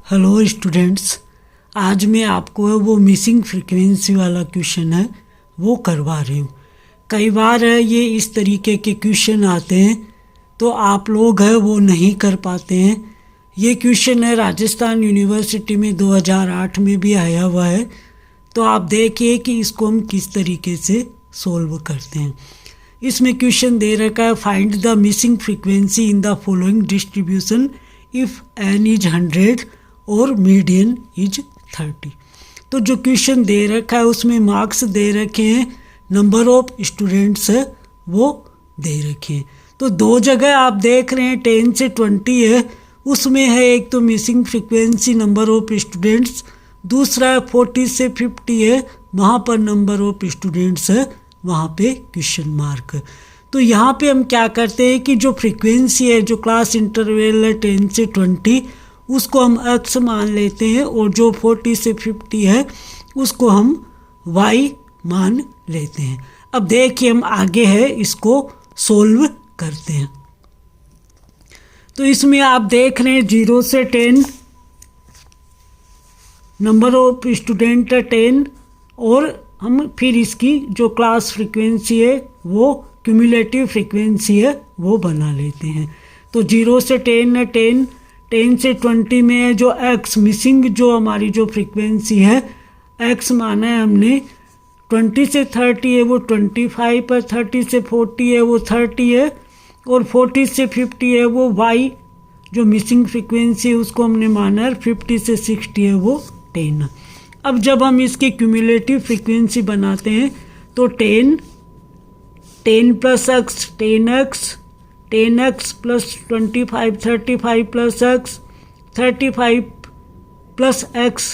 Hello students, आज मैं आपको वो मिसिंग फ्रीक्वेंसी वाला क्वेश्चन है वो करवा रही हूँ। कई बार है ये इस तरीके के क्वेश्चन आते हैं तो आप लोग है वो नहीं कर पाते हैं। ये क्वेश्चन है राजस्थान यूनिवर्सिटी में 2008 में भी आया हुआ है, तो आप देखिए कि इसको हम किस तरीके से सोल्व करते हैं। इसमें क्वेश्चन दे रखा है find the missing frequency in the following distribution if n is 100 और मीडियन इज 30। तो जो क्वेश्चन दे रखा है उसमें मार्क्स दे रखे हैं, नंबर ऑफ स्टूडेंट्स है वो दे रखे हैं। तो दो जगह आप देख रहे हैं 10 से 20 है, उसमें है एक तो missing frequency number of students, दूसरा है 40 से 50 है, वहाँ पर नंबर ऑफ स्टूडेंट्स है, वहाँ पे क्वेश्चन मार्क। तो यहाँ पे हम क्या करते हैं कि जो फ्रीक्वेंसी है, जो क्लास इंटरवल है 10 से 20, उसको हम x मान लेते हैं और जो 40 से 50 है उसको हम y मान लेते हैं। अब देखिए हम आगे है इसको सोल्व करते हैं। तो इसमें आप देख रहे हैं 0 से 10 नंबर ऑफ स्टूडेंट है 10, और हम फिर इसकी जो क्लास फ्रीक्वेंसी है वो क्यूमुलेटिव फ्रीक्वेंसी है वो बना लेते हैं। तो 0 से 10 है 10 से 20 में है जो x मिसिंग, जो हमारी जो फ्रीक्वेंसी है x माना है हमने, 20 से 30 है वो 25 है, 30 से 40 है वो 30 है, और 40 से 50 है वो y जो मिसिंग फ्रीक्वेंसी है उसको हमने माना है, 50 से 60 है वो 10। अब जब हम इसकी क्यूमुलेटिव फ्रीक्वेंसी बनाते हैं तो 10 plus x 10x plus 25 35 plus x 35 plus x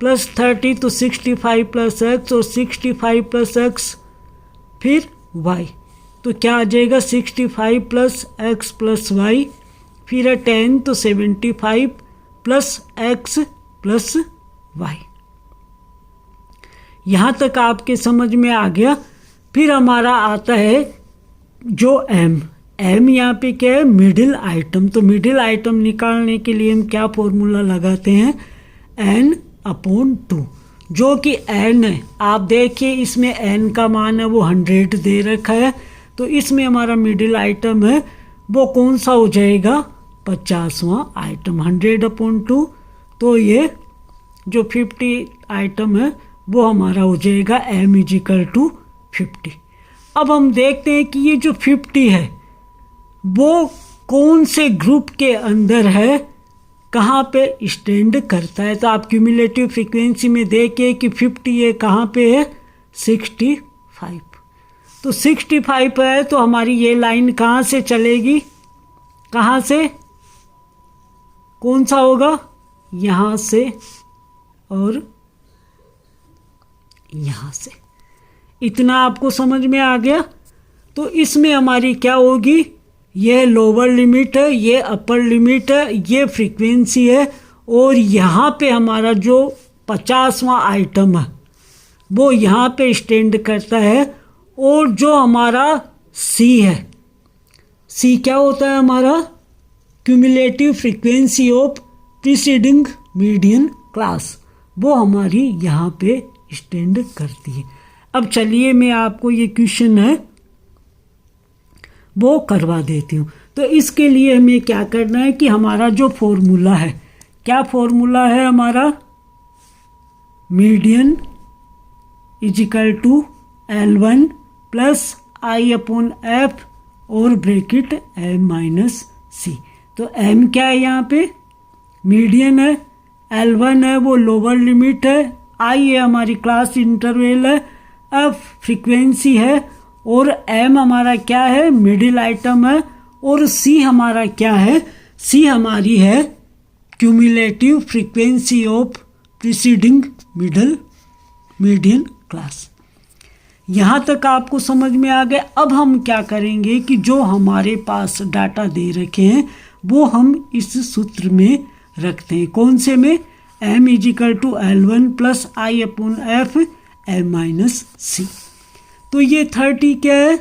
plus 30 तो 65 प्लस x और 65 प्लस x फिर y, तो क्या आ जाएगा 65 प्लस x प्लस y, फिर है 10 तो 75 प्लस x प्लस y। यहाँ तक आपके समझ में आ गया। फिर हमारा आता है जो m यहाँ पे क्या है, मिडिल आइटम। तो मिडिल आइटम निकालने के लिए हम क्या फॉर्मूला लगाते हैं, n/2, जो कि n है। आप देखिए इसमें n का मान है वो 100 दे रखा है, तो इसमें हमारा मिडिल आइटम है वो कौन सा हो जाएगा, 50वां आइटम 100/2। तो ये जो 50 आइटम है वो हमारा हो जाएगा m = 50। अब हम देखते हैं कि ये जो 50 है वो कौन से ग्रुप के अंदर है, कहाँ पे स्टैंड करता है। तो आप क्यूमुलेटिव फ्रीक्वेंसी में देखिए कि 50 है कहाँ पे है, 65। तो 65 है तो हमारी ये लाइन कहाँ से चलेगी, कहाँ से, कौन सा होगा, यहाँ से और यहाँ से। इतना आपको समझ में आ गया। तो इसमें हमारी क्या होगी, ये लोअर लिमिट है, ये अपर लिमिट है, ये फ्रीक्वेंसी है, और यहाँ पे हमारा जो 50वां आइटम है वो यहाँ पे स्टैंड करता है। और जो हमारा C है, C क्या होता है हमारा, cumulative frequency of preceding median class, वो हमारी यहाँ पे स्टैंड करती है। अब चलिए मैं आपको ये क्वेश्चन है वो करवा देती हूँ। तो इसके लिए हमें क्या करना है कि हमारा जो फॉर्मूला है, क्या फॉर्मूला है हमारा, मीडियन = L1 प्लस I/F और ब्रैकेट m-c। तो m क्या है यहाँ पे, मीडियन है, L1 है वो लोअर लिमिट है, I है हमारी क्लास इंटरवल है, F फ्रीक्वेंसी है, और m हमारा क्या है, मिडिल आइटम है, और c हमारा क्या है, c हमारी है cumulative frequency of preceding median class. यहाँ तक आपको समझ में आ गया। अब हम क्या करेंगे कि जो हमारे पास डाटा दे रखे हैं वो हम इस सूत्र में रखते हैं। कौन से में, m = L1 plus I/F m-c। तो ये 30 क्या है,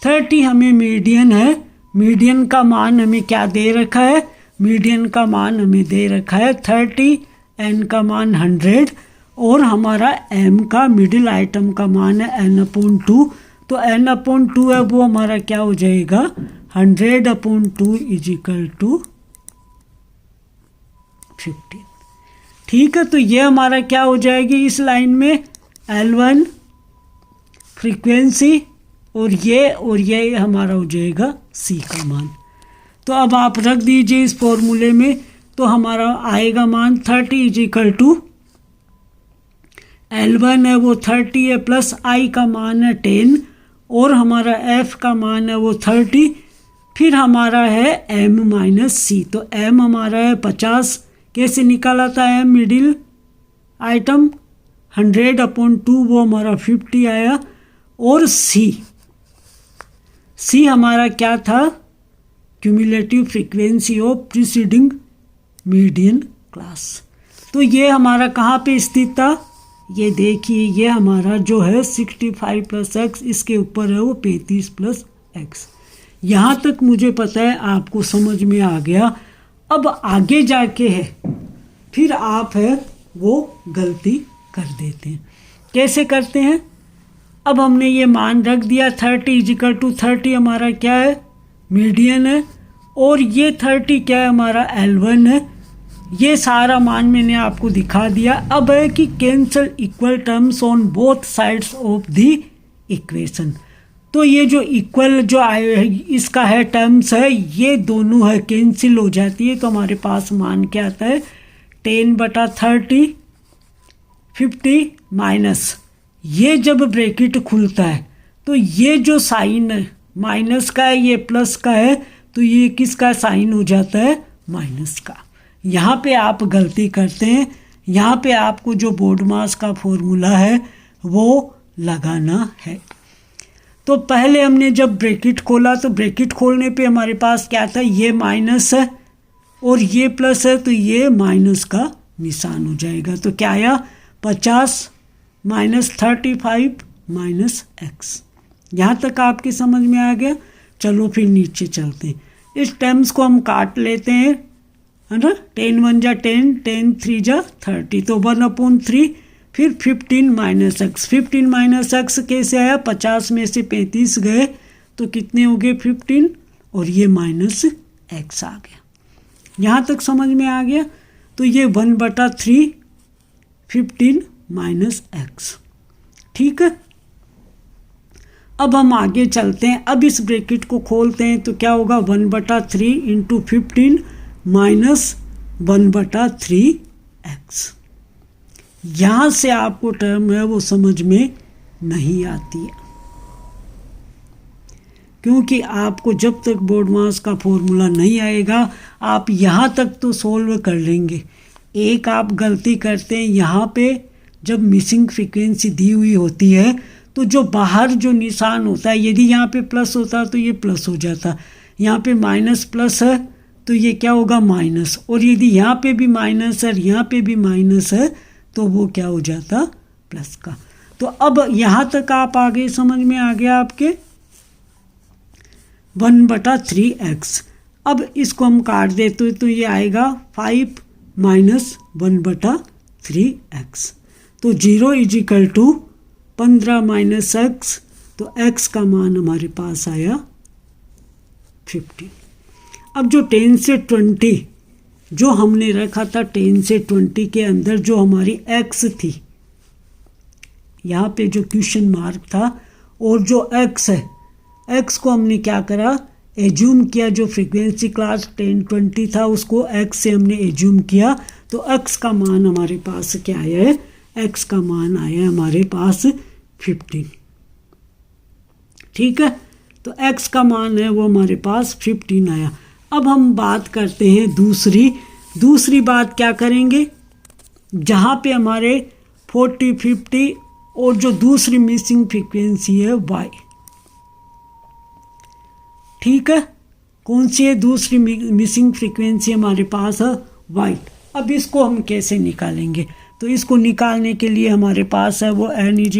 30 हमें मीडियन है, मीडियन का मान हमें क्या दे रखा है, मीडियन का मान हमें दे रखा है 30, एन का मान 100 और हमारा एम का मिडिल आइटम का मान है n/2। तो n/2 है वो हमारा क्या हो जाएगा 100/2 = 15। ठीक है, तो ये हमारा क्या हो जाएगी इस लाइन में L1 फ्रीक्वेंसी और ये हमारा हो जाएगा C का मान। तो अब आप रख दीजिए इस फॉर्मूले में, तो हमारा आएगा मान 30 = L1 है वो 30 है प्लस I का मान है 10 और हमारा F का मान है वो 30, फिर हमारा है M - C। तो M हमारा है 50, कैसे निकाला था M मिडिल आइटम 100/2 वो हमारा 50 आया और C हमारा क्या था cumulative frequency of preceding median class. तो ये हमारा कहाँ पे स्थित था, ये देखिए ये हमारा जो है 65 + x, इसके ऊपर है वो 35 + x। यहाँ तक मुझे पता है आपको समझ में आ गया। अब आगे जाके है फिर आप है वो गलती कर देते हैं। कैसे करते हैं, अब हमने ये मान रख दिया 30 = 30 हमारा क्या है मीडियन है और ये 30 क्या है हमारा L1 है। ये सारा मान मैंने आपको दिखा दिया। अब है कि cancel equal terms on both sides of the equation. तो ये जो इक्वल जो इसका है टर्म्स है ये दोनों है कैंसिल हो जाती है। तो हमारे पास मान क्या आता है 10/30 50 माइनस ये जब ब्रैकेट खुलता है तो ये जो साइन है माइनस का है ये प्लस का है, तो ये किसका साइन हो जाता है माइनस का। यहाँ पे आप गलती करते हैं, यहाँ पे आपको जो बोर्ड मास का फॉर्मूला है वो लगाना है। तो पहले हमने जब ब्रैकेट खोला तो ब्रैकेट खोलने पे हमारे पास क्या था ये माइनस है और ये प्लस है, तो ये माइनस का निशान हो जाएगा। तो क्या आया 50 - 35 - x। यहाँ तक आपकी समझ में आ गया। चलो फिर नीचे चलते हैं। इस टर्म्स को हम काट लेते हैं, है ना। 10 × 1 = 10, 10 × 3 = 30, तो 1/3 फिर 15 - x। 15 - x कैसे आया 50 में से 35 गए तो कितने हो गए 15 और ये -x आ गया। यहाँ तक समझ में आ गया। तो ये 1/3 15 - x। ठीक है, अब हम आगे चलते हैं। अब इस ब्रैकेट को खोलते हैं तो क्या होगा 1/3 × 15 - 1/3x। यहाँ से आपको टर्म है वो समझ में नहीं आती है, क्योंकि आपको जब तक बोर्ड मास का फॉर्मूला नहीं आएगा आप यहाँ तक तो सोल्व कर लेंगे। एक आप गलती करते हैं, यहाँ पे जब मिसिंग फ्रीक्वेंसी दी हुई होती है तो जो बाहर जो निशान होता है, यदि यहाँ पे प्लस होता तो ये प्लस हो जाता, यहाँ पे माइनस प्लस है तो ये क्या होगा माइनस, और यदि यहाँ पे भी माइनस है और यहाँ पे भी माइनस है तो वो क्या हो जाता प्लस का। तो अब यहाँ तक आप आगे समझ में आ गया आपके 1/3x। अब इसको हम काट देते तो ये आएगा 5 - 1/3x। तो 0 = 15 - x, तो x का मान हमारे पास आया 50। अब जो 10 से 20 जो हमने रखा था 10 से 20 के अंदर जो हमारी x थी, यहाँ पे जो क्वेश्चन मार्क था और जो x है, x को हमने क्या करा एज्यूम किया, जो फ्रीक्वेंसी क्लास 10-20 था उसको x से हमने एज्यूम किया, तो x का मान हमारे पास क्या आया है, x का मान आया हमारे पास 15। ठीक है, तो x का मान है वो हमारे पास 15 आया। अब हम बात करते हैं दूसरी बात क्या करेंगे, जहाँ पे हमारे 40, 50 और जो दूसरी मिसिंग फ्रीक्वेंसी है y। ठीक है, कौन सी है दूसरी मिसिंग फ्रीक्वेंसी हमारे पास है y। अब इसको हम कैसे निकालेंगे, तो इसको निकालने के लिए हमारे पास है वो n =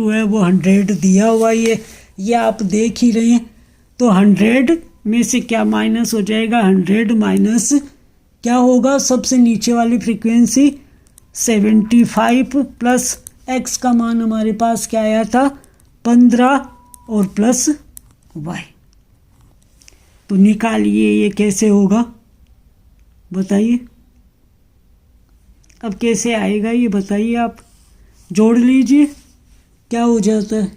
है वो 100 दिया हुआ ये आप देख ही रहे हैं। तो 100 में से क्या माइनस हो जाएगा 100 - क्या होगा, सबसे नीचे वाली फ्रीक्वेंसी 75 प्लस x का मान हमारे पास क्या आया था 15 और प्लस y। तो निकालिए ये कैसे होगा बताइए। अब कैसे आएगा ये बताइए, आप जोड़ लीजिए क्या हो जाता है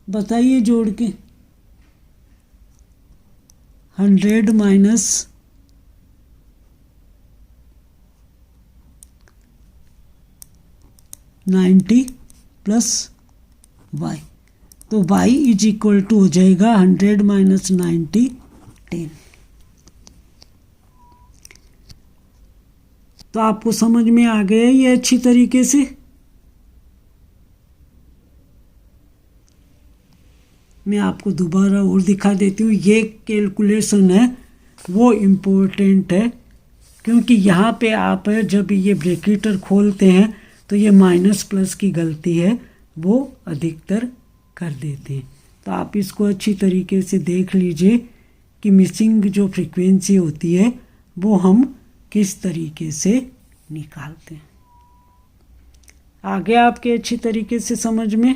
बताइए जोड़ के। 100 माइनस 90 प्लस y, तो y इज इक्वल टू हो जाएगा 100 माइनस 90 10। तो आपको समझ में आ गया ये अच्छी तरीके से। मैं आपको दोबारा और दिखा देती हूँ। ये कैलकुलेशन है वो इम्पोर्टेंट है, क्योंकि यहाँ पे आप जब ये ब्रैकेटर खोलते हैं तो ये माइनस प्लस की गलती है वो अधिकतर कर देते हैं। तो आप इसको अच्छी तरीके से देख लीजिए कि मिसिंग जो फ्रीक्वेंसी होती है वो हम किस तरीके से निकालते हैं। आ गया आपके अच्छी तरीके से समझ में।